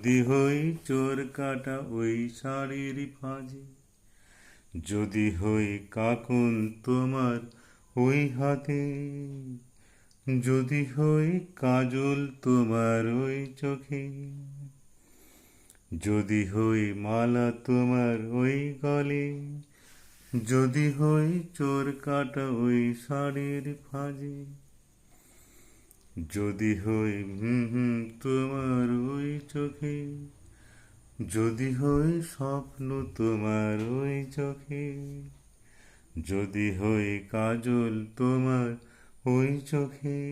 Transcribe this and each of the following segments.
যদি হই চোর কাটা ওই শাড়ির ফাঁজে, যদি হই কাকুন তোমার ওই হাতে, যদি হই কাজল তোমার ওই চোখে, যদি হই মালা তোমার ওই গলে, যদি হই চোর কাটা ওই শাড়ির ফাঁজে, যদি হই তোমার ওই চোখে, যদি হই স্বপ্ন তোমার ওই চোখে, যদি হই কাজল তোমার ওই চোখে,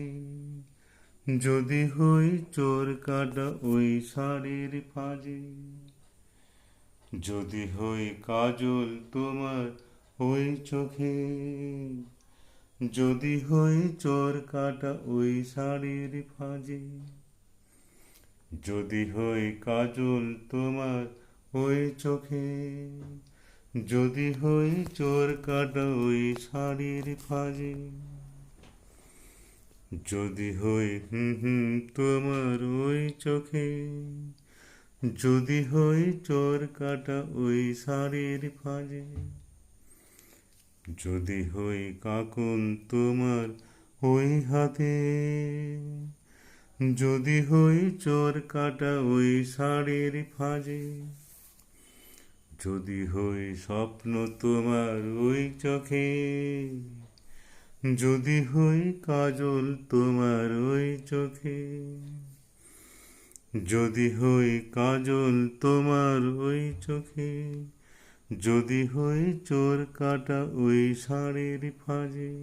যদি হই চোর কাটা ওই শাড়ির ফাঁজে, যদি হই কাজল তোমার ওই চোখে, যদি হই চোর কাটা ওই শাড়ির ফাঁজে, যদি হই কাজল তোমার ওই চোখে, যদি হই চোর কাটা ওই শাড়ির ফাঁজে, যদি হই তোমার ওই চোখে, যদি হই চোর কাটা ওই শাড়ির ফাঁজে, যদি হই কাকুন তোমার ওই হাতে, যদি হই চোর কাটা ওই শাড়ির ফাঁজে, যদি হই স্বপ্ন তোমার ওই চোখে, যদি হই কাজল তোমার ওই চোখে, যদি হই কাজল তোমার ওই চোখে, যদি হই চোর কাটা ওই শাড়ির ফাঁজে,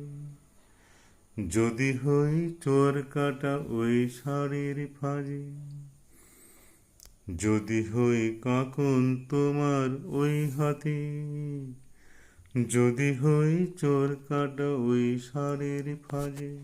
যদি হই চোর কাটা ওই শাড়ির ফাঁজে, যদি হই কাকুন তোমার ওই হাতে, যদি হই চোর কাটা ওই শাড়ির ফাঁজে।